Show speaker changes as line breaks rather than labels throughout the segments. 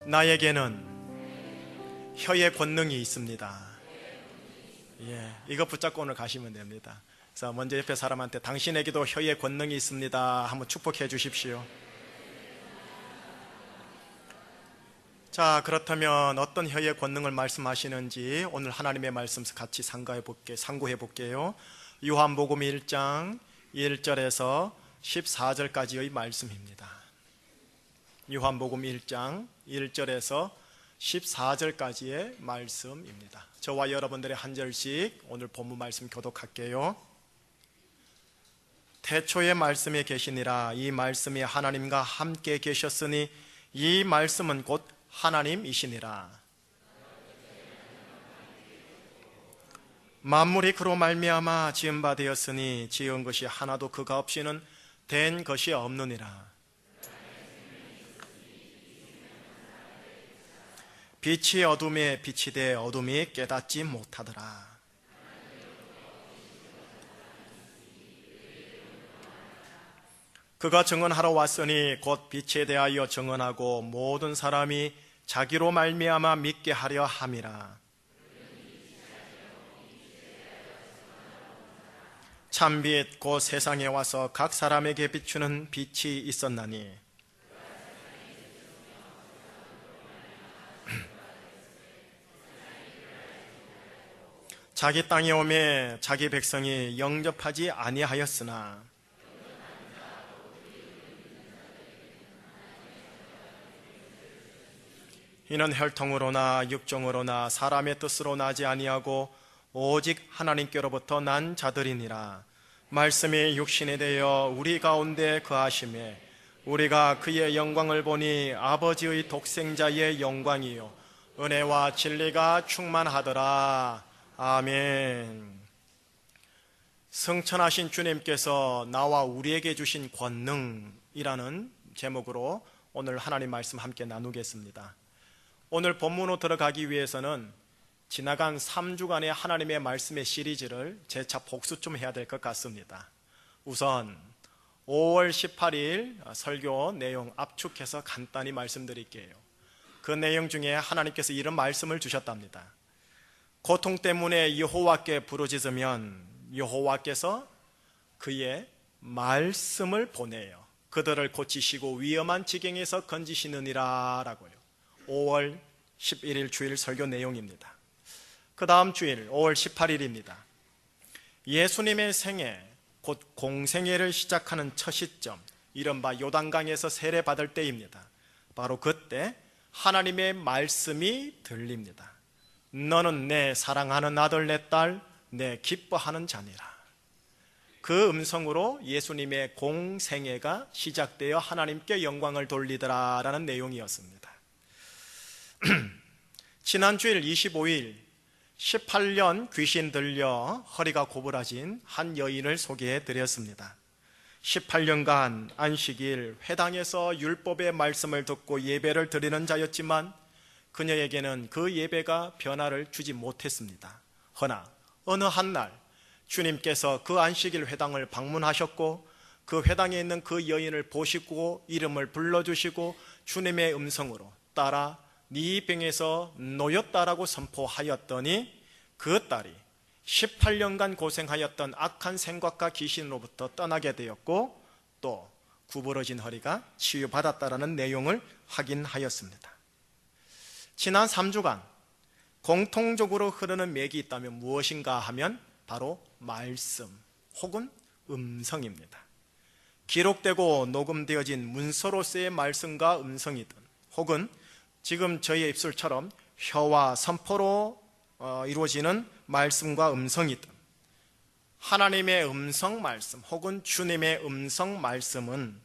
나에게는 혀의 권능이 있습니다. 이거 붙잡고 오늘 가시면 됩니다. 그래서 먼저 옆에 사람한테 당신에게도 혀의 권능이 있습니다 한번 축복해 주십시오. 자, 그렇다면 어떤 혀의 권능을 말씀하시는지 오늘 하나님의 말씀 같이 상고해 볼게요. 요한복음 1장 1절에서 14절까지의 말씀입니다. 요한복음 1장 1절에서 14절까지의 말씀입니다. 저와 여러분들의 한 절씩 오늘 본문 말씀 교독할게요. 태초에 말씀이 계시니라. 이 말씀이 하나님과 함께 계셨으니 이 말씀은 곧 하나님이시니라. 만물이 그로 말미암아 지은 바 되었으니 지은 것이 하나도 그가 없이는 된 것이 없느니라. 빛이 어둠에 비치되 어둠이 깨닫지 못하더라. 그가 증언하러 왔으니 곧 빛에 대하여 증언하고 모든 사람이 자기로 말미암아 믿게 하려 함이라. 참빛 곧 세상에 와서 각 사람에게 비추는 빛이 있었나니 자기 땅에 오매 자기 백성이 영접하지 아니하였으나 이는 혈통으로나 육정으로나 사람의 뜻으로 나지 아니하고 오직 하나님께로부터 난 자들이니라. 말씀이 육신이 되어 우리 가운데 거하심에 우리가 그의 영광을 보니 아버지의 독생자의 영광이요 은혜와 진리가 충만하더라. 아멘. 승천하신 주님께서 나와 우리에게 주신 권능이라는 제목으로 오늘 하나님 말씀 함께 나누겠습니다. 오늘 본문으로 들어가기 위해서는 지나간 3주간의 하나님의 말씀의 시리즈를 재차 복수 좀 해야 될 것 같습니다. 우선 5월 18일 설교 내용 압축해서 간단히 말씀드릴게요. 그 내용 중에 하나님께서 이런 말씀을 주셨답니다. 고통 때문에 여호와께 부르짖으면 여호와께서 그의 말씀을 보내요 그들을 고치시고 위험한 지경에서 건지시느니라 라고요. 5월 11일 주일 설교 내용입니다. 그 다음 주일 5월 18일입니다. 예수님의 생애, 곧 공생애를 시작하는 첫 시점, 이른바 요단강에서 세례받을 때입니다. 바로 그때 하나님의 말씀이 들립니다. 너는 내 사랑하는 아들 내 딸, 내 기뻐하는 자니라. 그 음성으로 예수님의 공생애가 시작되어 하나님께 영광을 돌리더라 라는 내용이었습니다. 지난 주일 25일 18년 귀신 들려 허리가 고부라진 한 여인을 소개해 드렸습니다. 18년간 안식일 회당에서 율법의 말씀을 듣고 예배를 드리는 자였지만 그녀에게는 그 예배가 변화를 주지 못했습니다. 허나 어느 한날 주님께서 그 안식일 회당을 방문하셨고 그 회당에 있는 그 여인을 보시고 이름을 불러주시고 주님의 음성으로 딸아 네 병에서 놓였다라고 선포하였더니 그 딸이 18년간 고생하였던 악한 생각과 귀신으로부터 떠나게 되었고 또 구부러진 허리가 치유받았다라는 내용을 확인하였습니다. 지난 3주간 공통적으로 흐르는 맥이 있다면 무엇인가 하면 바로 말씀 혹은 음성입니다. 기록되고 녹음되어진 문서로서의 말씀과 음성이든 혹은 지금 저희의 입술처럼 혀와 선포로 이루어지는 말씀과 음성이든 하나님의 음성 말씀 혹은 주님의 음성 말씀은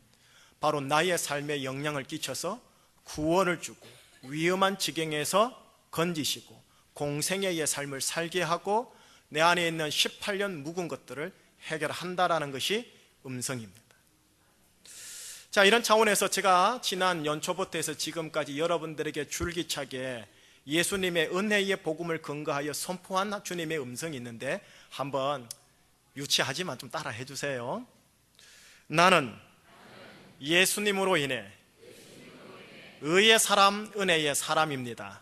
바로 나의 삶에 영향을 끼쳐서 구원을 주고 위험한 지경에서 건지시고 공생애의 삶을 살게 하고 내 안에 있는 18년 묵은 것들을 해결한다라는 것이 음성입니다. 자, 이런 차원에서 제가 지난 연초부터 해서 지금까지 여러분들에게 줄기차게 예수님의 은혜의 복음을 근거하여 선포한 주님의 음성이 있는데 한번 유치하지만 좀 따라 해주세요. 나는 예수님으로 인해 의의 사람, 은혜의 사람입니다.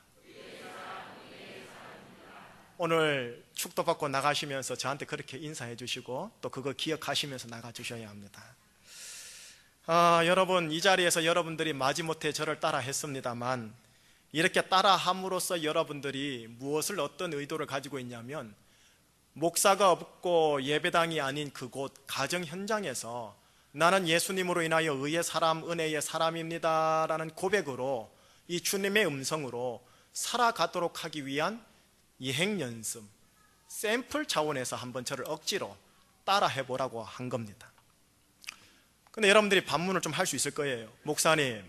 오늘 축도받고 나가시면서 저한테 그렇게 인사해 주시고 또 그거 기억하시면서 나가 주셔야 합니다. 여러분, 이 자리에서 여러분들이 마지못해 저를 따라 했습니다만, 이렇게 따라 함으로써 여러분들이 무엇을, 어떤 의도를 가지고 있냐면, 목사가 없고 예배당이 아닌 그곳 가정 현장에서 나는 예수님으로 인하여 의의 사람, 은혜의 사람입니다 라는 고백으로, 이 주님의 음성으로 살아가도록 하기 위한 예행연습, 샘플 차원에서 한번 저를 억지로 따라 해보라고 한 겁니다. 근데 여러분들이 반문을 좀 할 수 있을 거예요. 목사님,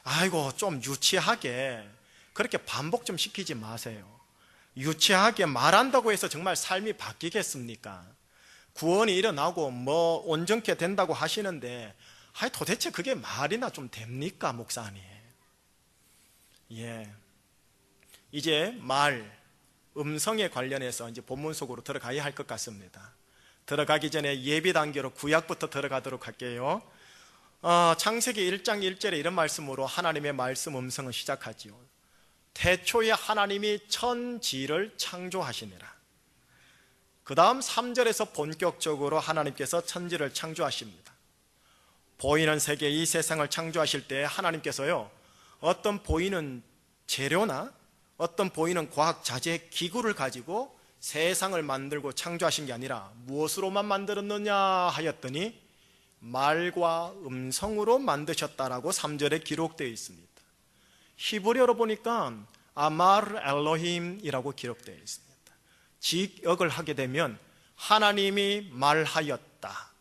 아이고 좀 유치하게 그렇게 반복 좀 시키지 마세요. 유치하게 말한다고 해서 정말 삶이 바뀌겠습니까? 구원이 일어나고 뭐 온전케 된다고 하시는데, 도대체 그게 말이나 좀 됩니까, 목사님? 이제 음성에 관련해서 이제 본문 속으로 들어가야 할 것 같습니다. 들어가기 전에 예비 단계로 구약부터 들어가도록 할게요. 창세기 1장 1절에 이런 말씀으로 하나님의 말씀 음성을 시작하지요. 태초에 하나님이 천지를 창조하시니라. 그 다음 3절에서 본격적으로 하나님께서 천지를 창조하십니다. 보이는 세계, 이 세상을 창조하실 때 하나님께서요, 어떤 보이는 재료나 어떤 보이는 과학 자재 기구를 가지고 세상을 만들고 창조하신 게 아니라 무엇으로만 만들었느냐 하였더니 말과 음성으로 만드셨다라고 3절에 기록되어 있습니다. 히브리어로 보니까 아말 엘로힘이라고 기록되어 있습니다. 직역을 하게 되면 하나님이 말하였다,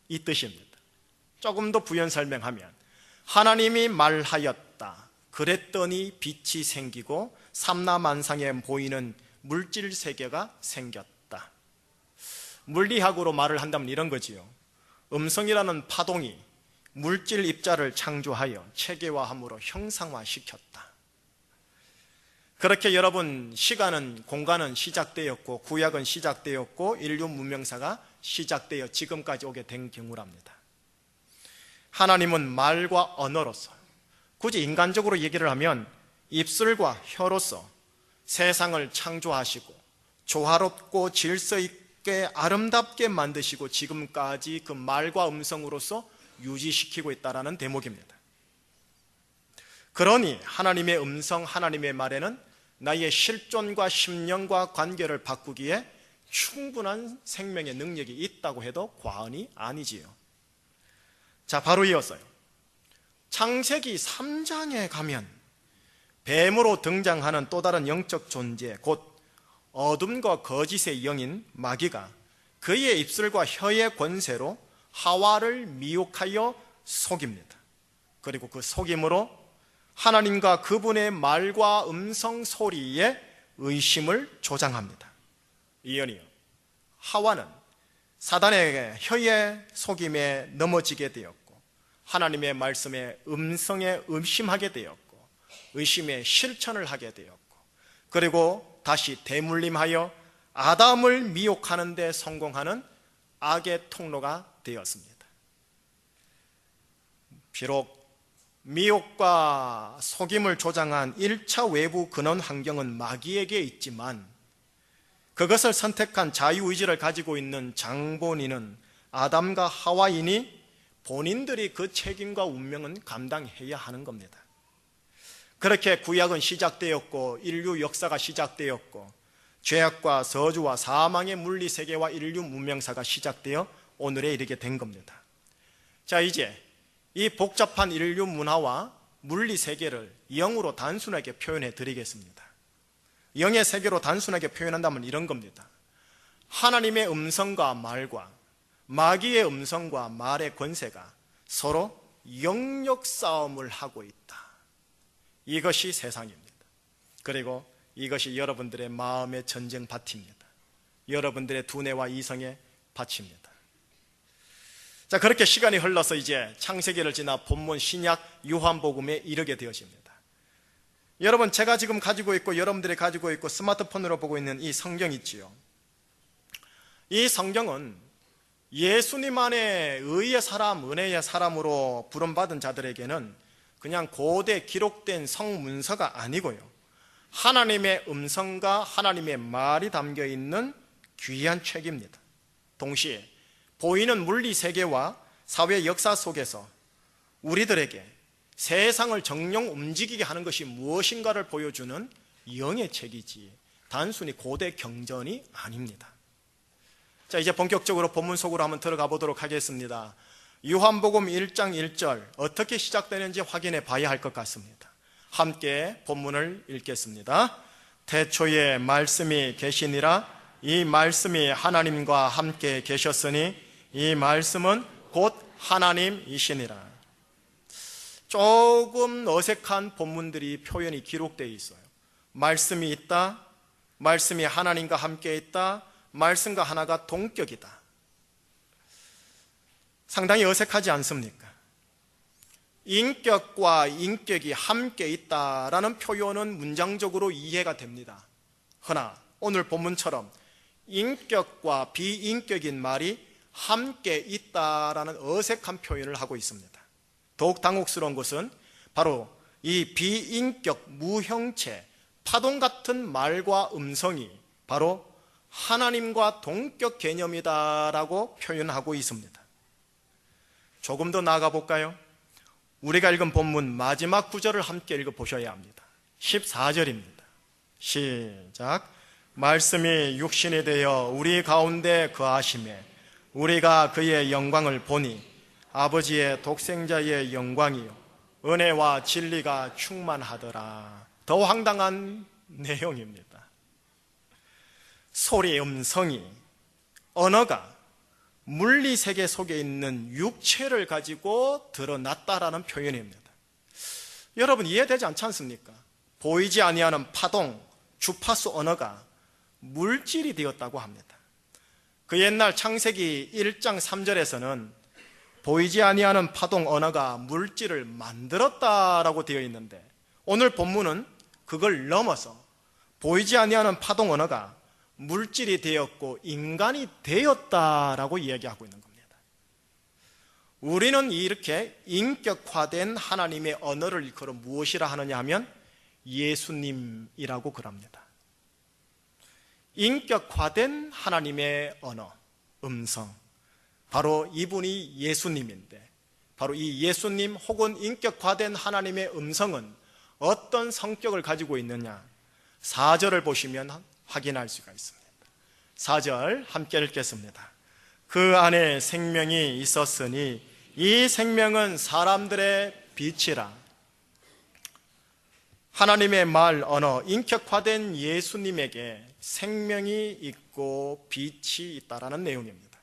이 뜻입니다. 조금 더 부연 설명하면 하나님이 말하였다, 그랬더니 빛이 생기고 삼라만상에 보이는 물질 세계가 생겼다. 물리학으로 말을 한다면 이런 거지요. 음성이라는 파동이 물질 입자를 창조하여 체계화함으로 형상화시켰다. 그렇게 여러분, 시간은, 공간은 시작되었고 구약은 시작되었고 인류 문명사가 시작되어 지금까지 오게 된 경우랍니다. 하나님은 말과 언어로서, 굳이 인간적으로 얘기를 하면 입술과 혀로서 세상을 창조하시고 조화롭고 질서 있게 아름답게 만드시고 지금까지 그 말과 음성으로서 유지시키고 있다는 대목입니다. 그러니 하나님의 음성, 하나님의 말에는 나의 실존과 심령과 관계를 바꾸기에 충분한 생명의 능력이 있다고 해도 과언이 아니지요. 자, 바로 이어서요, 창세기 3장에 가면 뱀으로 등장하는 또 다른 영적 존재, 곧 어둠과 거짓의 영인 마귀가 그의 입술과 혀의 권세로 하와를 미혹하여 속입니다. 그리고 그 속임으로 하나님과 그분의 말과 음성 소리에 의심을 조장합니다. 이연이요, 하와는 사단의 혀의 속임에 넘어지게 되었고 하나님의 말씀의 음성에 의심하게 되었고 의심의 실천을 하게 되었고, 그리고 다시 대물림하여 아담을 미혹하는 데 성공하는 악의 통로가 되었습니다. 비록 미혹과 속임을 조장한 1차 외부 근원 환경은 마귀에게 있지만 그것을 선택한 자유의지를 가지고 있는 장본인은 아담과 하와이니 본인들이 그 책임과 운명은 감당해야 하는 겁니다. 그렇게 구약은 시작되었고 인류 역사가 시작되었고 죄악과 저주와 사망의 물리세계와 인류 문명사가 시작되어 오늘에 이르게 된 겁니다. 자, 이제 이 복잡한 인류 문화와 물리세계를 영으로 단순하게 표현해 드리겠습니다. 영의 세계로 단순하게 표현한다면 이런 겁니다. 하나님의 음성과 말과 마귀의 음성과 말의 권세가 서로 영역 싸움을 하고 있다. 이것이 세상입니다. 그리고 이것이 여러분들의 마음의 전쟁 밭입니다. 여러분들의 두뇌와 이성의 밭입니다. 자, 그렇게 시간이 흘러서 이제 창세기를 지나 본문 신약 요한복음에 이르게 되어집니다. 여러분, 제가 지금 가지고 있고 여러분들이 가지고 있고 스마트폰으로 보고 있는 이 성경 있지요. 이 성경은 예수님 안에 의의 사람, 은혜의 사람으로 부름받은 자들에게는 그냥 고대 기록된 성문서가 아니고요, 하나님의 음성과 하나님의 말이 담겨 있는 귀한 책입니다. 동시에 보이는 물리 세계와 사회 역사 속에서 우리들에게 세상을 정령 움직이게 하는 것이 무엇인가를 보여주는 영의 책이지 단순히 고대 경전이 아닙니다. 자, 이제 본격적으로 본문 속으로 한번 들어가 보도록 하겠습니다. 요한복음 1장 1절 어떻게 시작되는지 확인해 봐야 할 것 같습니다. 함께 본문을 읽겠습니다. 태초에 말씀이 계시니라. 이 말씀이 하나님과 함께 계셨으니 이 말씀은 곧 하나님이시니라. 조금 어색한 본문들이 표현이 기록되어 있어요. 말씀이 있다, 말씀이 하나님과 함께 있다, 말씀과 하나가 동격이다. 상당히 어색하지 않습니까? 인격과 인격이 함께 있다라는 표현은 문장적으로 이해가 됩니다. 허나 오늘 본문처럼 인격과 비인격인 말이 함께 있다라는 어색한 표현을 하고 있습니다. 더욱 당혹스러운 것은 바로 이 비인격 무형체 파동 같은 말과 음성이 바로 하나님과 동격 개념이다라고 표현하고 있습니다. 조금 더 나아가 볼까요? 우리가 읽은 본문 마지막 구절을 함께 읽어보셔야 합니다. 14절입니다. 시작. 말씀이 육신이 되어 우리 가운데 거하시매 우리가 그의 영광을 보니 아버지의 독생자의 영광이요 은혜와 진리가 충만하더라. 더 황당한 내용입니다. 소리의 음성이, 언어가 물리세계 속에 있는 육체를 가지고 드러났다라는 표현입니다. 여러분 이해되지 않지 않습니까? 보이지 아니하는 파동, 주파수 언어가 물질이 되었다고 합니다. 그 옛날 창세기 1장 3절에서는 보이지 아니하는 파동 언어가 물질을 만들었다라고 되어 있는데, 오늘 본문은 그걸 넘어서 보이지 아니하는 파동 언어가 물질이 되었고 인간이 되었다라고 이야기하고 있는 겁니다. 우리는 이렇게 인격화된 하나님의 언어를 일컬어 무엇이라 하느냐 하면 예수님이라고 그럽니다. 인격화된 하나님의 언어, 음성, 바로 이분이 예수님인데, 바로 이 예수님 혹은 인격화된 하나님의 음성은 어떤 성격을 가지고 있느냐, 4절을 보시면 확인할 수가 있습니다. 4절 함께 읽겠습니다. 그 안에 생명이 있었으니 이 생명은 사람들의 빛이라. 하나님의 말, 언어, 인격화된 예수님에게 생명이 있고 빛이 있다라는 내용입니다.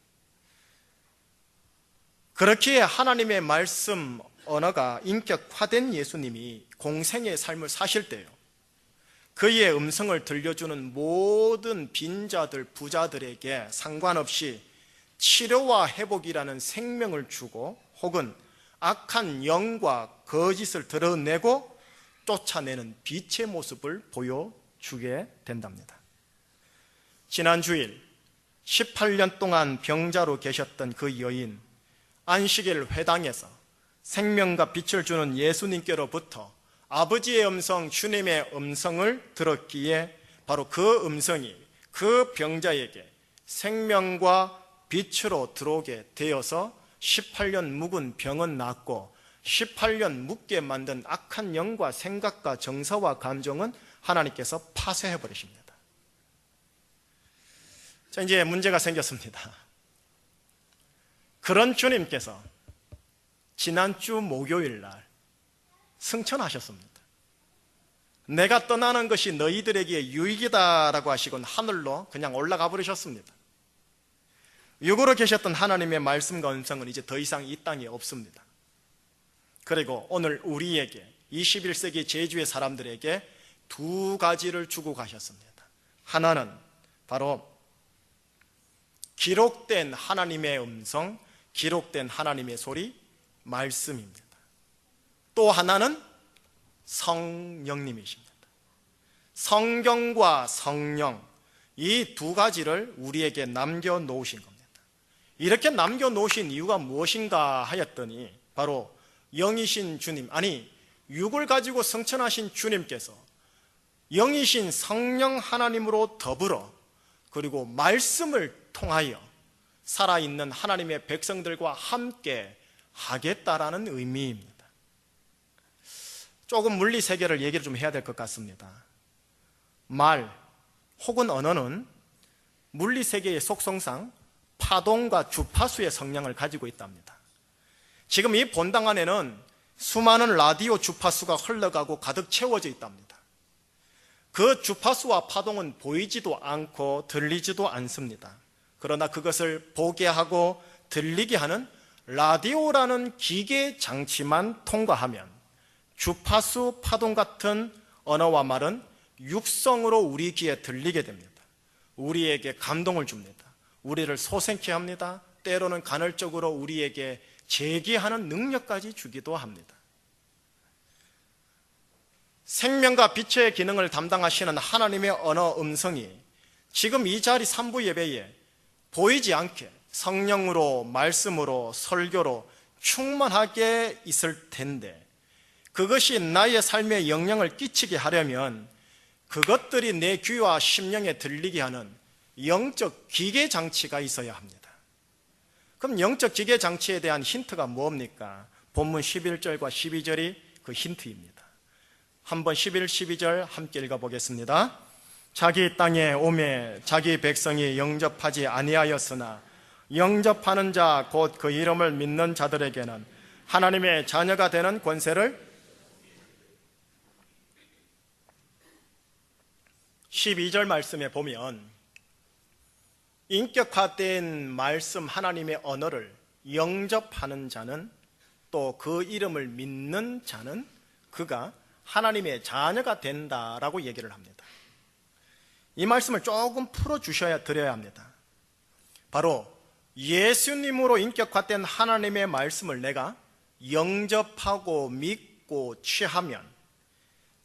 그렇기에 하나님의 말씀, 언어가 인격화된 예수님이 공생의 삶을 사실 때요, 그의 음성을 들려주는 모든 빈자들, 부자들에게 상관없이 치료와 회복이라는 생명을 주고 혹은 악한 영과 거짓을 드러내고 쫓아내는 빛의 모습을 보여주게 된답니다. 지난 주일 18년 동안 병자로 계셨던 그 여인, 안식일 회당에서 생명과 빛을 주는 예수님께로부터 아버지의 음성, 주님의 음성을 들었기에 바로 그 음성이 그 병자에게 생명과 빛으로 들어오게 되어서 18년 묵은 병은 낫고 18년 묵게 만든 악한 영과 생각과 정서와 감정은 하나님께서 파쇄해 버리십니다. 자, 이제 문제가 생겼습니다. 그런 주님께서 지난주 목요일 날 승천하셨습니다. 내가 떠나는 것이 너희들에게 유익이다라고 하시곤 하늘로 그냥 올라가 버리셨습니다. 육으로 계셨던 하나님의 말씀과 음성은 이제 더 이상 이 땅에 없습니다. 그리고 오늘 우리에게 21세기 제주의 사람들에게 두 가지를 주고 가셨습니다. 하나는 바로 기록된 하나님의 음성, 기록된 하나님의 소리, 말씀입니다. 또 하나는 성령님이십니다. 성경과 성령, 이 두 가지를 우리에게 남겨놓으신 겁니다. 이렇게 남겨놓으신 이유가 무엇인가 하였더니 바로 영이신 주님, 아니 육을 가지고 성천하신 주님께서 영이신 성령 하나님으로 더불어 그리고 말씀을 통하여 살아있는 하나님의 백성들과 함께 하겠다라는 의미입니다. 조금 물리 세계를 얘기를 좀 해야 될 것 같습니다. 말 혹은 언어는 물리 세계의 속성상 파동과 주파수의 성향을 가지고 있답니다. 지금 이 본당 안에는 수많은 라디오 주파수가 흘러가고 가득 채워져 있답니다. 그 주파수와 파동은 보이지도 않고 들리지도 않습니다. 그러나 그것을 보게 하고 들리게 하는 라디오라는 기계 장치만 통과하면 주파수, 파동 같은 언어와 말은 육성으로 우리 귀에 들리게 됩니다. 우리에게 감동을 줍니다. 우리를 소생케 합니다. 때로는 간헐적으로 우리에게 제기하는 능력까지 주기도 합니다. 생명과 빛의 기능을 담당하시는 하나님의 언어 음성이 지금 이 자리 3부 예배에 보이지 않게 성령으로, 말씀으로, 설교로 충만하게 있을 텐데, 그것이 나의 삶에 영향을 끼치게 하려면 그것들이 내 귀와 심령에 들리게 하는 영적 기계 장치가 있어야 합니다. 그럼 영적 기계 장치에 대한 힌트가 뭡니까? 본문 11절과 12절이 그 힌트입니다. 한번 11, 12절 함께 읽어보겠습니다. 자기 땅에 오매 자기 백성이 영접하지 아니하였으나 영접하는 자 곧 그 이름을 믿는 자들에게는 하나님의 자녀가 되는 권세를 12절 말씀에 보면 인격화된 말씀 하나님의 언어를 영접하는 자는 또 그 이름을 믿는 자는 그가 하나님의 자녀가 된다라고 얘기를 합니다. 이 말씀을 조금 풀어주셔야 드려야 합니다. 바로 예수님으로 인격화된 하나님의 말씀을 내가 영접하고 믿고 취하면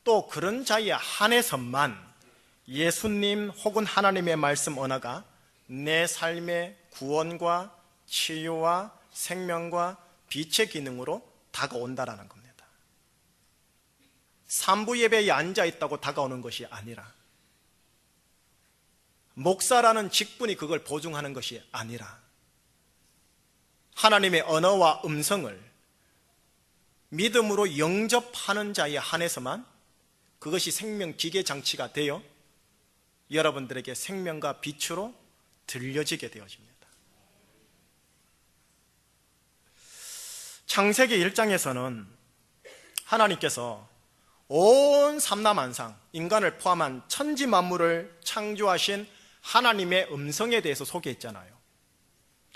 또 그런 자에 한해서만 예수님 혹은 하나님의 말씀 언어가 내 삶의 구원과 치유와 생명과 빛의 기능으로 다가온다라는 겁니다. 3부 예배에 앉아있다고 다가오는 것이 아니라, 목사라는 직분이 그걸 보증하는 것이 아니라, 하나님의 언어와 음성을 믿음으로 영접하는 자에 한해서만 그것이 생명 기계 장치가 되어 여러분들에게 생명과 빛으로 들려지게 되어집니다. 창세기 1장에서는 하나님께서 온 삼라만상, 인간을 포함한 천지 만물을 창조하신 하나님의 음성에 대해서 소개했잖아요.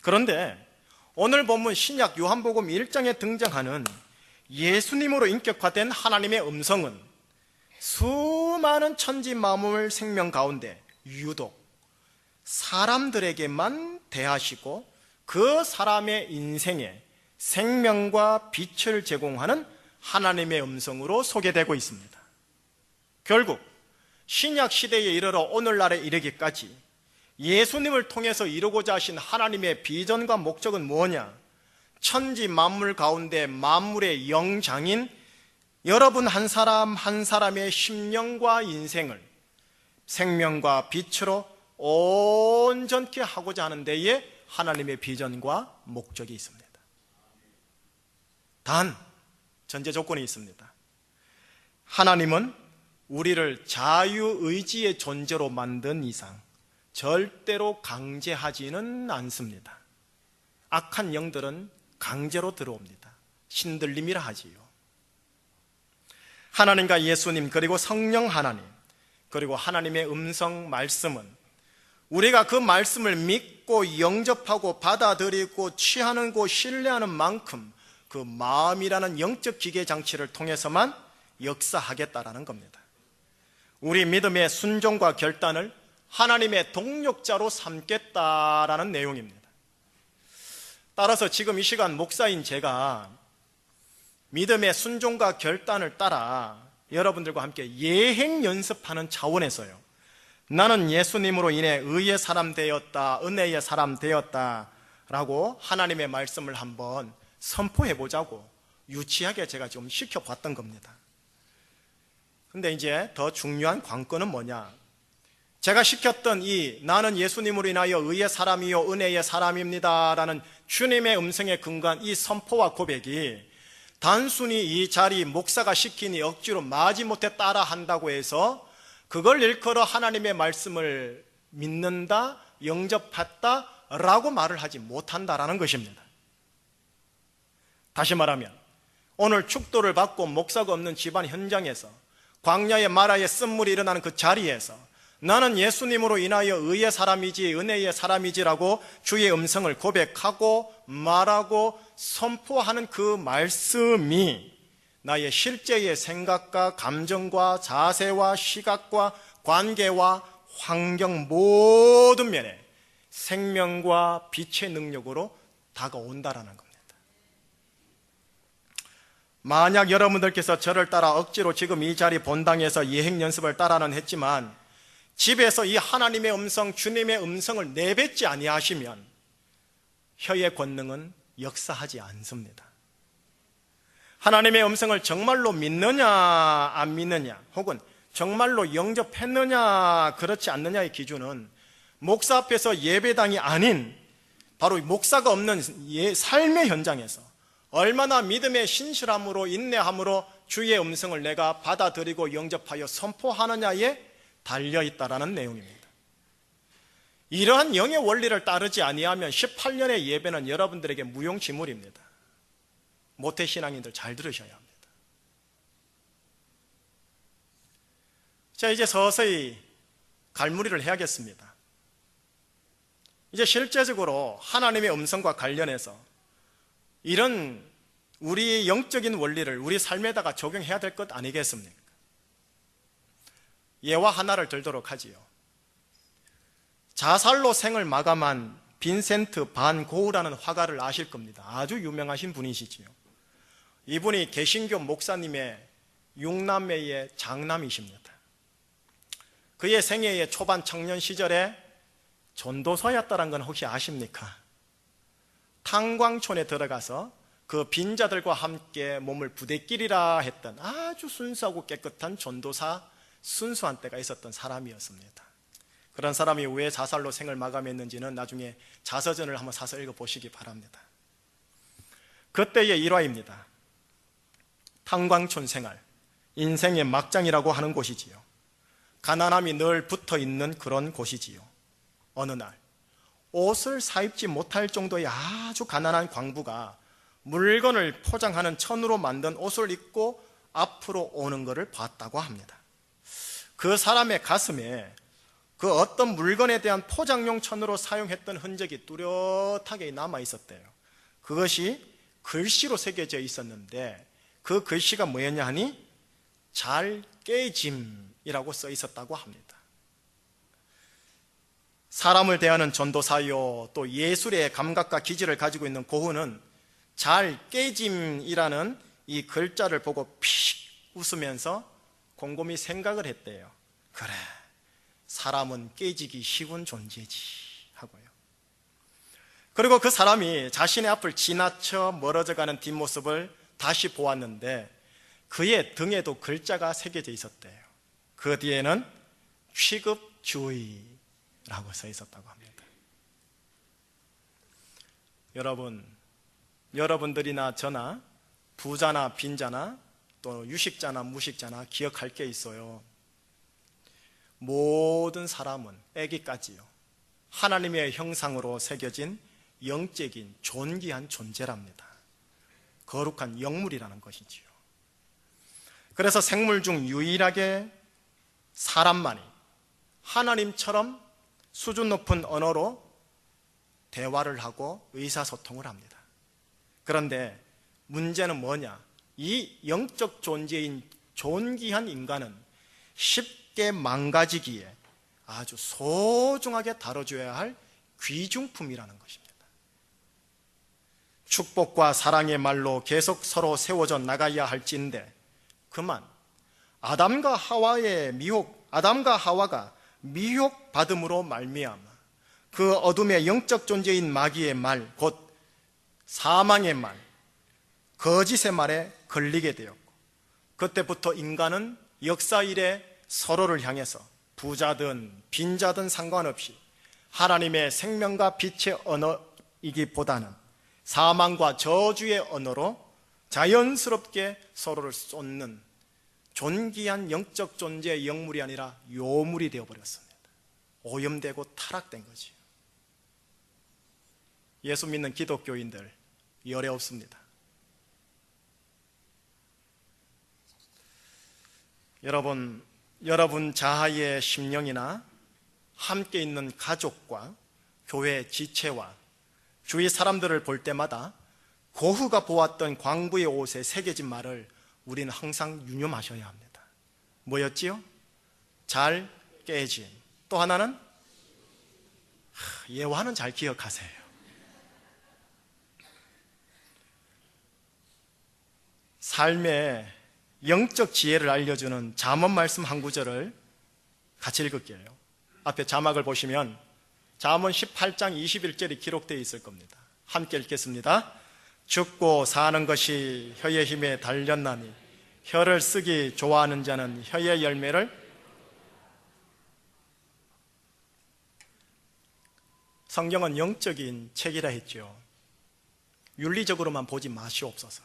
그런데 오늘 본문 신약 요한복음 1장에 등장하는 예수님으로 인격화된 하나님의 음성은 수많은 천지 만물 생명 가운데 유독 사람들에게만 대하시고 그 사람의 인생에 생명과 빛을 제공하는 하나님의 음성으로 소개되고 있습니다. 결국 신약 시대에 이르러 오늘날에 이르기까지 예수님을 통해서 이루고자 하신 하나님의 비전과 목적은 뭐냐? 천지 만물 가운데 만물의 영장인 여러분 한 사람 한 사람의 심령과 인생을 생명과 빛으로 온전케 하고자 하는 데에 하나님의 비전과 목적이 있습니다. 단 전제 조건이 있습니다. 하나님은 우리를 자유의지의 존재로 만든 이상 절대로 강제하지는 않습니다. 악한 영들은 강제로 들어옵니다. 신들림이라 하지요. 하나님과 예수님 그리고 성령 하나님 그리고 하나님의 음성 말씀은 우리가 그 말씀을 믿고 영접하고 받아들이고 취하는 신뢰하는 만큼 그 마음이라는 영적 기계 장치를 통해서만 역사하겠다라는 겁니다. 우리 믿음의 순종과 결단을 하나님의 동력자로 삼겠다라는 내용입니다. 따라서 지금 이 시간 목사인 제가 믿음의 순종과 결단을 따라 여러분들과 함께 예행 연습하는 차원에서요, 나는 예수님으로 인해 의의 사람 되었다, 은혜의 사람 되었다 라고 하나님의 말씀을 한번 선포해 보자고 유치하게 제가 좀 시켜봤던 겁니다. 근데 이제 더 중요한 관건은 뭐냐? 제가 시켰던 이 나는 예수님으로 인하여 의의 사람이요 은혜의 사람입니다 라는 주님의 음성에 근거한 이 선포와 고백이 단순히 이 자리 목사가 시키니 억지로 마지못해 따라 한다고 해서 그걸 일컬어 하나님의 말씀을 믿는다, 영접했다 라고 말을 하지 못한다라는 것입니다. 다시 말하면 오늘 축도를 받고 목사가 없는 집안 현장에서 광야의 마라의 쓴물이 일어나는 그 자리에서 나는 예수님으로 인하여 의의 사람이지 은혜의 사람이지라고 주의 음성을 고백하고 말하고 선포하는 그 말씀이 나의 실제의 생각과 감정과 자세와 시각과 관계와 환경 모든 면에 생명과 빛의 능력으로 다가온다라는 겁니다. 만약 여러분들께서 저를 따라 억지로 지금 이 자리 본당에서 예행 연습을 따라는 했지만 집에서 이 하나님의 음성, 주님의 음성을 내뱉지 아니하시면 혀의 권능은 역사하지 않습니다. 하나님의 음성을 정말로 믿느냐 안 믿느냐 혹은 정말로 영접했느냐 그렇지 않느냐의 기준은 목사 앞에서 예배당이 아닌 바로 목사가 없는 삶의 현장에서 얼마나 믿음의 신실함으로 인내함으로 주의 음성을 내가 받아들이고 영접하여 선포하느냐에 달려있다라는 내용입니다. 이러한 영의 원리를 따르지 아니하면 18년의 예배는 여러분들에게 무용지물입니다. 모태신앙인들 잘 들으셔야 합니다. 자, 이제 서서히 갈무리를 해야겠습니다. 이제 실제적으로 하나님의 음성과 관련해서 이런 우리 영적인 원리를 우리 삶에다가 적용해야 될 것 아니겠습니까? 예화 하나를 들도록 하지요. 자살로 생을 마감한 빈센트 반 고흐라는 화가를 아실 겁니다. 아주 유명하신 분이시지요. 이분이 개신교 목사님의 6남매의 장남이십니다. 그의 생애의 초반 청년 시절에 전도서였다는 건 혹시 아십니까? 탄광촌에 들어가서 그 빈자들과 함께 몸을 부대끼리라 했던 아주 순수하고 깨끗한 전도사 순수한 때가 있었던 사람이었습니다. 그런 사람이 왜 자살로 생을 마감했는지는 나중에 자서전을 한번 사서 읽어보시기 바랍니다. 그때의 일화입니다. 탄광촌 생활, 인생의 막장이라고 하는 곳이지요. 가난함이 늘 붙어있는 그런 곳이지요. 어느 날 옷을 사입지 못할 정도의 아주 가난한 광부가 물건을 포장하는 천으로 만든 옷을 입고 앞으로 오는 것을 봤다고 합니다. 그 사람의 가슴에 그 어떤 물건에 대한 포장용 천으로 사용했던 흔적이 뚜렷하게 남아 있었대요. 그것이 글씨로 새겨져 있었는데 그 글씨가 뭐였냐 하니 잘 깨짐이라고 써 있었다고 합니다. 사람을 대하는 전도사요 또 예술의 감각과 기질을 가지고 있는 고흐는 잘 깨짐이라는 이 글자를 보고 픽 웃으면서 곰곰이 생각을 했대요. 그래, 사람은 깨지기 쉬운 존재지 하고요. 그리고 그 사람이 자신의 앞을 지나쳐 멀어져가는 뒷모습을 다시 보았는데 그의 등에도 글자가 새겨져 있었대요. 그 뒤에는 취급주의라고 써 있었다고 합니다. 여러분들이나 저나 부자나 빈자나 또 유식자나 무식자나 기억할 게 있어요. 모든 사람은 애기까지요 하나님의 형상으로 새겨진 영적인 존귀한 존재랍니다. 거룩한 영물이라는 것이지요. 그래서 생물 중 유일하게 사람만이 하나님처럼 수준 높은 언어로 대화를 하고 의사소통을 합니다. 그런데 문제는 뭐냐? 이 영적 존재인 존귀한 인간은 쉽게 망가지기에 아주 소중하게 다뤄줘야 할 귀중품이라는 것입니다. 축복과 사랑의 말로 계속 서로 세워져 나가야 할지인데 그만 아담과 하와가 미혹받음으로 말미암아 그 어둠의 영적 존재인 마귀의 말, 곧 사망의 말, 거짓의 말에 걸리게 되었고, 그때부터 인간은 역사 이래 서로를 향해서 부자든 빈자든 상관없이 하나님의 생명과 빛의 언어이기보다는 사망과 저주의 언어로 자연스럽게 서로를 쏟는 존귀한 영적 존재의 영물이 아니라 요물이 되어버렸습니다. 오염되고 타락된 거지. 예수 믿는 기독교인들 열애 없습니다. 여러분 자아의 심령이나 함께 있는 가족과 교회 지체와 주위 사람들을 볼 때마다 고흐가 보았던 광부의 옷에 새겨진 말을 우리는 항상 유념하셔야 합니다. 뭐였지요? 잘 깨짐. 또 하나는 예화는 잘 기억하세요. 삶의 영적 지혜를 알려주는 잠언 말씀 한 구절을 같이 읽을게요. 앞에 자막을 보시면 잠언 18장 21절이 기록되어 있을 겁니다. 함께 읽겠습니다. 죽고 사는 것이 혀의 힘에 달렸나니 혀를 쓰기 좋아하는 자는 혀의 열매를. 성경은 영적인 책이라 했죠. 윤리적으로만 보지 마시옵소서.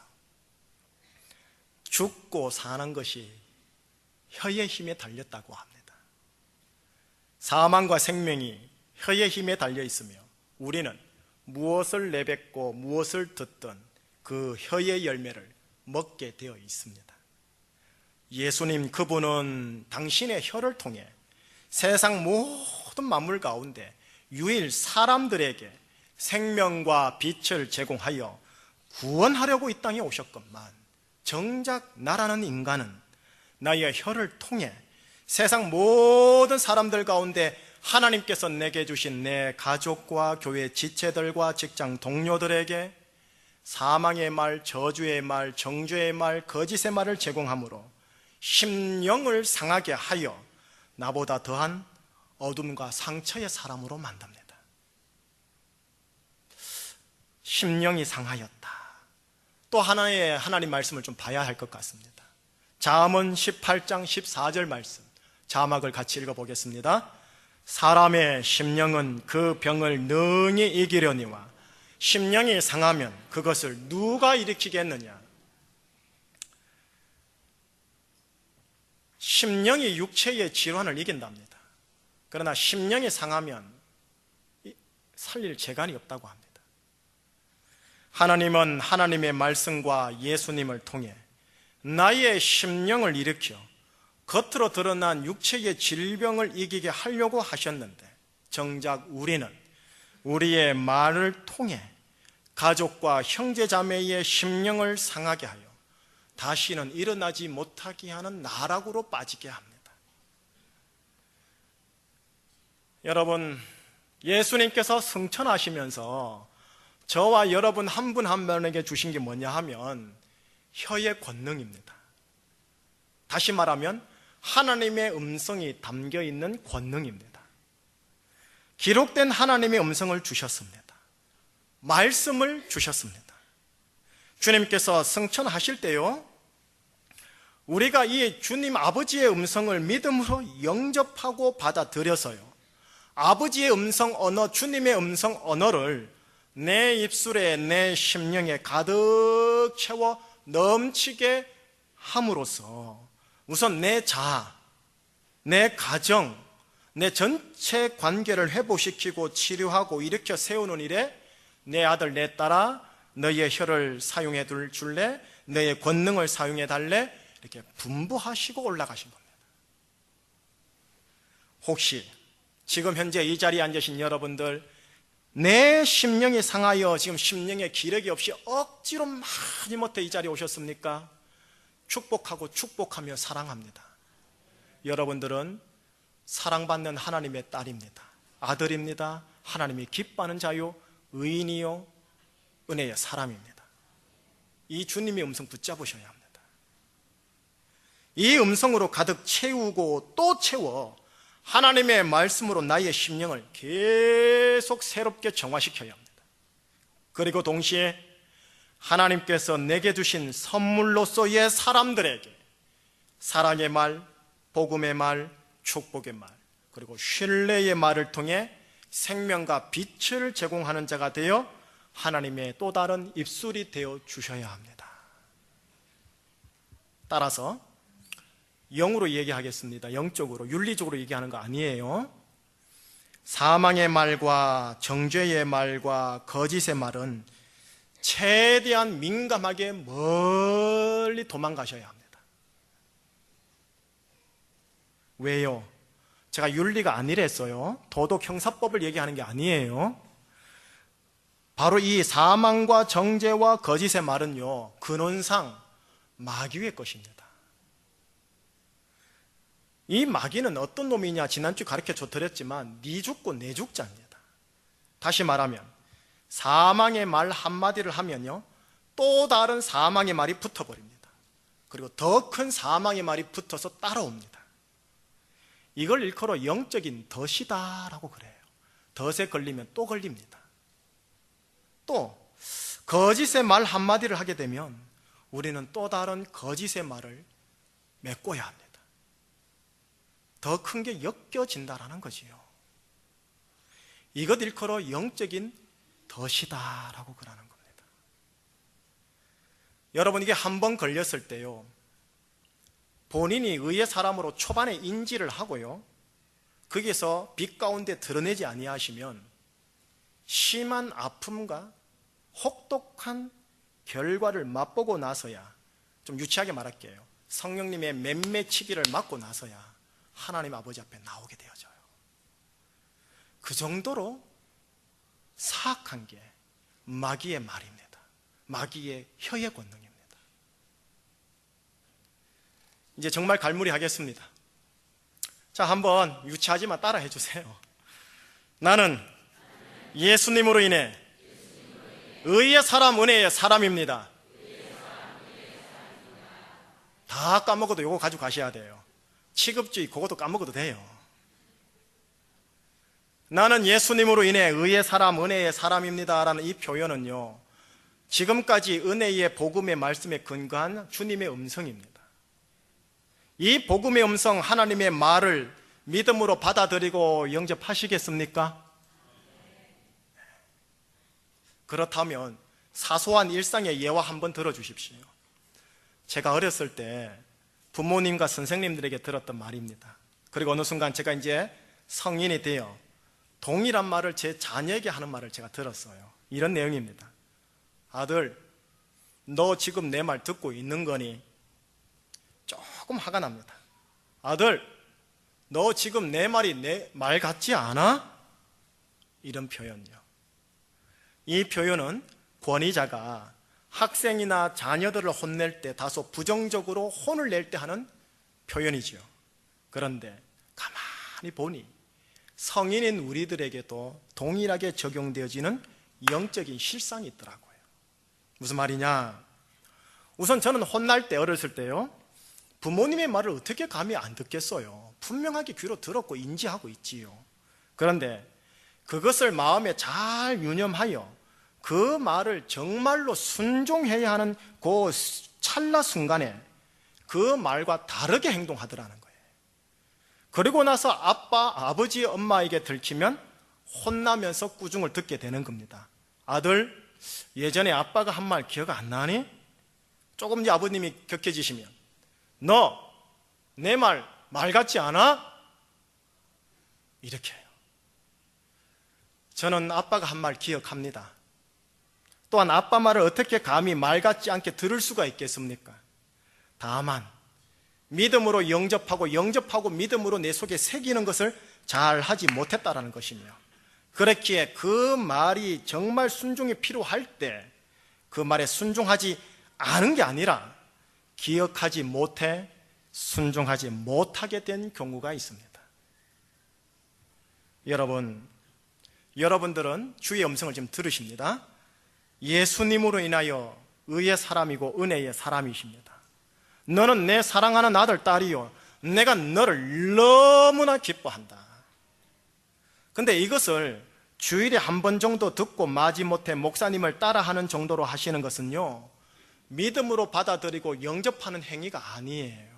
죽고 사는 것이 혀의 힘에 달렸다고 합니다. 사망과 생명이 혀의 힘에 달려 있으며 우리는 무엇을 내뱉고 무엇을 듣든 그 혀의 열매를 먹게 되어 있습니다. 예수님 그분은 당신의 혀를 통해 세상 모든 만물 가운데 유일 사람들에게 생명과 빛을 제공하여 구원하려고 이 땅에 오셨건만, 정작 나라는 인간은 나의 혀를 통해 세상 모든 사람들 가운데 하나님께서 내게 주신 내 가족과 교회 지체들과 직장 동료들에게 사망의 말, 저주의 말, 정죄의 말, 거짓의 말을 제공함으로 심령을 상하게 하여 나보다 더한 어둠과 상처의 사람으로 만듭니다. 심령이 상하였다. 또 하나의 하나님 말씀을 좀 봐야 할 것 같습니다. 잠언 18장 14절 말씀, 자막을 같이 읽어보겠습니다. 사람의 심령은 그 병을 능히 이기려니와 심령이 상하면 그것을 누가 일으키겠느냐. 심령이 육체의 질환을 이긴답니다. 그러나 심령이 상하면 살릴 재간이 없다고 합니다. 하나님은 하나님의 말씀과 예수님을 통해 나의 심령을 일으켜 겉으로 드러난 육체의 질병을 이기게 하려고 하셨는데, 정작 우리는 우리의 말을 통해 가족과 형제자매의 심령을 상하게 하여 다시는 일어나지 못하게 하는 나락으로 빠지게 합니다. 여러분, 예수님께서 승천하시면서 저와 여러분 한 분 한 분에게 주신 게 뭐냐 하면 혀의 권능입니다. 다시 말하면 하나님의 음성이 담겨있는 권능입니다. 기록된 하나님의 음성을 주셨습니다. 말씀을 주셨습니다. 주님께서 승천하실 때요, 우리가 이 주님 아버지의 음성을 믿음으로 영접하고 받아들여서요, 아버지의 음성 언어, 주님의 음성 언어를 내 입술에, 내 심령에 가득 채워 넘치게 함으로써 우선 내 자아, 내 가정, 내 전체 관계를 회복시키고 치료하고 일으켜 세우는 일에 내 아들, 내 딸아, 너의 혀를 사용해 줄래? 너의 권능을 사용해 달래? 이렇게 분부하시고 올라가신 겁니다. 혹시 지금 현재 이 자리에 앉으신 여러분들, 내 심령이 상하여 지금 심령에 기력이 없이 억지로 많이 못해 이 자리에 오셨습니까? 축복하고 축복하며 사랑합니다. 여러분들은 사랑받는 하나님의 딸입니다. 아들입니다. 하나님이 기뻐하는 자요, 의인이요, 은혜의 사람입니다. 이 주님의 음성 붙잡으셔야 합니다. 이 음성으로 가득 채우고 또 채워 하나님의 말씀으로 나의 심령을 계속 새롭게 정화시켜야 합니다. 그리고 동시에 하나님께서 내게 주신 선물로서의 사람들에게 사랑의 말, 복음의 말, 축복의 말, 그리고 신뢰의 말을 통해 생명과 빛을 제공하는 자가 되어 하나님의 또 다른 입술이 되어 주셔야 합니다. 따라서 영으로 얘기하겠습니다. 영적으로, 윤리적으로 얘기하는 거 아니에요. 사망의 말과 정죄의 말과 거짓의 말은 최대한 민감하게 멀리 도망가셔야 합니다. 왜요? 제가 윤리가 아니랬어요. 도덕 형사법을 얘기하는 게 아니에요. 바로 이 사망과 정죄와 거짓의 말은요, 근원상 마귀의 것입니다. 이 마귀는 어떤 놈이냐, 지난주 가르쳐 드렸지만 네 죽고 내 죽자입니다. 다시 말하면 사망의 말 한마디를 하면요, 또 다른 사망의 말이 붙어버립니다. 그리고 더 큰 사망의 말이 붙어서 따라옵니다. 이걸 일컬어 영적인 덫이다라고 그래요. 덫에 걸리면 또 걸립니다. 또 거짓의 말 한마디를 하게 되면 우리는 또 다른 거짓의 말을 메꿔야 합니다. 더 큰 게 엮여진다라는 거지요. 이것 일컬어 영적인 덫이다라고 그러는 겁니다. 여러분, 이게 한 번 걸렸을 때요, 본인이 의의 사람으로 초반에 인지를 하고요, 거기에서 빛 가운데 드러내지 아니하시면 심한 아픔과 혹독한 결과를 맛보고 나서야, 좀 유치하게 말할게요, 성령님의 맴매치기를 맞고 나서야 하나님 아버지 앞에 나오게 되어져요. 그 정도로 사악한 게 마귀의 말입니다. 마귀의 혀의 권능입니다. 이제 정말 갈무리 하겠습니다. 자, 한번 유치하지만 따라 해주세요. 나는 예수님으로 인해 의의 사람, 은혜의 사람입니다. 다 까먹어도 이거 가지고 가셔야 돼요. 취급주의 그것도 까먹어도 돼요. 나는 예수님으로 인해 의의 사람, 은혜의 사람입니다 라는 이 표현은요, 지금까지 은혜의 복음의 말씀에 근거한 주님의 음성입니다. 이 복음의 음성, 하나님의 말을 믿음으로 받아들이고 영접하시겠습니까? 그렇다면 사소한 일상의 예화 한번 들어주십시오. 제가 어렸을 때 부모님과 선생님들에게 들었던 말입니다. 그리고 어느 순간 제가 이제 성인이 되어 동일한 말을 제 자녀에게 하는 말을 제가 들었어요. 이런 내용입니다. 아들, 너 지금 내 말 듣고 있는 거니? 조금 화가 납니다. 아들, 너 지금 내 말이 내 말 같지 않아? 이런 표현요. 이 표현은 권위자가 학생이나 자녀들을 혼낼 때 다소 부정적으로 혼을 낼 때 하는 표현이죠. 그런데 가만히 보니 성인인 우리들에게도 동일하게 적용되어지는 영적인 실상이 있더라고요. 무슨 말이냐? 우선 저는 혼날 때, 어렸을 때요, 부모님의 말을 어떻게 감히 안 듣겠어요? 분명하게 귀로 들었고 인지하고 있지요. 그런데 그것을 마음에 잘 유념하여 그 말을 정말로 순종해야 하는 그 찰나 순간에 그 말과 다르게 행동하더라는 거예요. 그리고 나서 아빠, 아버지, 엄마에게 들키면 혼나면서 꾸중을 듣게 되는 겁니다. 아들, 예전에 아빠가 한 말 기억 안 나니? 조금 이제 아버님이 격해지시면 너 내 말 같지 않아? 이렇게 해요. 저는 아빠가 한 말 기억합니다. 또한 아빠 말을 어떻게 감히 말 같지 않게 들을 수가 있겠습니까? 다만 믿음으로 영접하고 믿음으로 내 속에 새기는 것을 잘 하지 못했다라는 것이며, 그렇기에 그 말이 정말 순종이 필요할 때 그 말에 순종하지 않은 게 아니라 기억하지 못해 순종하지 못하게 된 경우가 있습니다. 여러분들은 주의 음성을 지금 들으십니다. 예수님으로 인하여 의의 사람이고 은혜의 사람이십니다. 너는 내 사랑하는 아들, 딸이요, 내가 너를 너무나 기뻐한다. 근데 이것을 주일에 한 번 정도 듣고 마지못해 목사님을 따라하는 정도로 하시는 것은요, 믿음으로 받아들이고 영접하는 행위가 아니에요.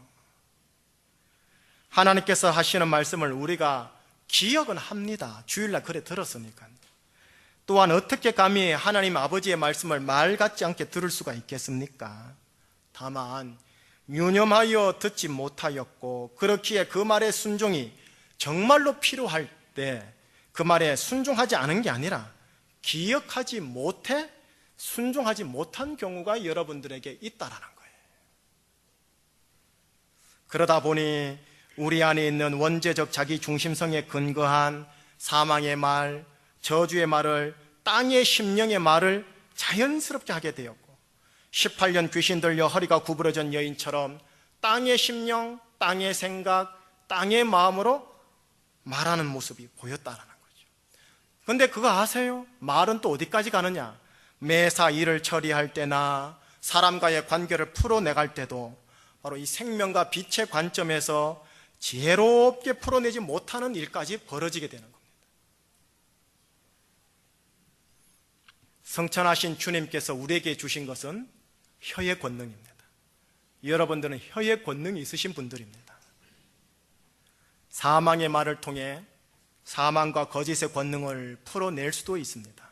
하나님께서 하시는 말씀을 우리가 기억은 합니다. 주일날 그래 들었으니까. 또한 어떻게 감히 하나님 아버지의 말씀을 말 같지 않게 들을 수가 있겠습니까? 다만 유념하여 듣지 못하였고, 그렇기에 그 말의 순종이 정말로 필요할 때 그 말에 순종하지 않은 게 아니라 기억하지 못해 순종하지 못한 경우가 여러분들에게 있다라는 거예요. 그러다 보니 우리 안에 있는 원죄적 자기 중심성에 근거한 사망의 말, 저주의 말을, 땅의 심령의 말을 자연스럽게 하게 되었고, 18년 귀신 들려 허리가 구부러진 여인처럼 땅의 심령, 땅의 생각, 땅의 마음으로 말하는 모습이 보였다라는 거죠. 근데 그거 아세요? 말은 또 어디까지 가느냐? 매사 일을 처리할 때나 사람과의 관계를 풀어내갈 때도 바로 이 생명과 빛의 관점에서 지혜롭게 풀어내지 못하는 일까지 벌어지게 되는 겁니다. 성천하신 주님께서 우리에게 주신 것은 혀의 권능입니다. 여러분들은 혀의 권능이 있으신 분들입니다. 사망의 말을 통해 사망과 거짓의 권능을 풀어낼 수도 있습니다.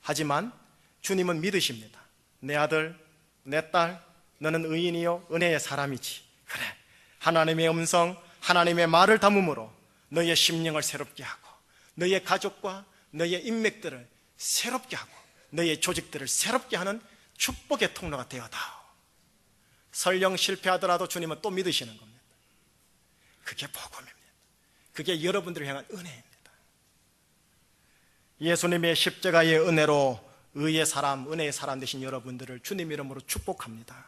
하지만 주님은 믿으십니다. 내 아들, 내 딸, 너는 의인이요 은혜의 사람이지. 그래, 하나님의 음성, 하나님의 말을 담음으로 너의 심령을 새롭게 하고, 너의 가족과 너의 인맥들을 새롭게 하고, 너의 조직들을 새롭게 하는 축복의 통로가 되어다오. 설령 실패하더라도 주님은 또 믿으시는 겁니다. 그게 복음입니다. 그게 여러분들을 향한 은혜입니다. 예수님의 십자가의 은혜로 의의 사람, 은혜의 사람 되신 여러분들을 주님 이름으로 축복합니다.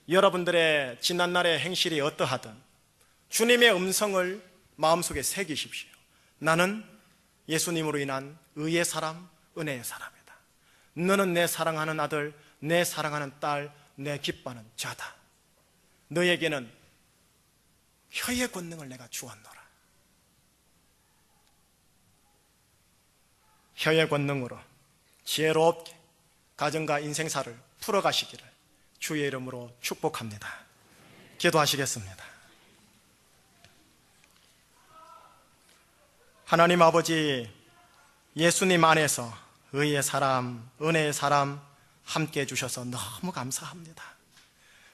여러분들의 지난날의 행실이 어떠하든 주님의 음성을 마음속에 새기십시오. 나는 예수님으로 인한 의의 사람, 은혜의 사람이다. 너는 내 사랑하는 아들, 내 사랑하는 딸, 내 기뻐하는 자다. 너에게는 혀의 권능을 내가 주었노라. 혀의 권능으로 지혜롭게 가정과 인생사를 풀어가시기를 주의 이름으로 축복합니다. 기도하시겠습니다. 하나님 아버지, 예수님 안에서 의의 사람, 은혜의 사람 함께 해주셔서 너무 감사합니다.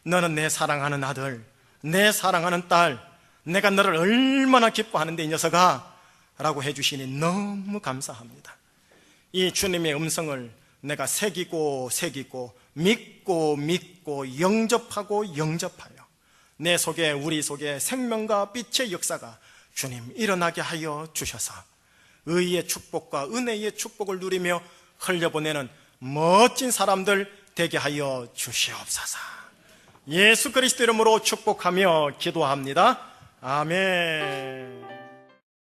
너는 내 사랑하는 아들, 내 사랑하는 딸, 내가 너를 얼마나 기뻐하는데 이 녀석아 라고 해주시니 너무 감사합니다. 이 주님의 음성을 내가 새기고 믿고 영접하고 영접하여 내 속에, 우리 속에 생명과 빛의 역사가 주님 일어나게 하여 주셔서 의의 축복과 은혜의 축복을 누리며 흘려보내는 멋진 사람들 되게 하여 주시옵소서. 예수 그리스도 이름으로 축복하며 기도합니다. 아멘.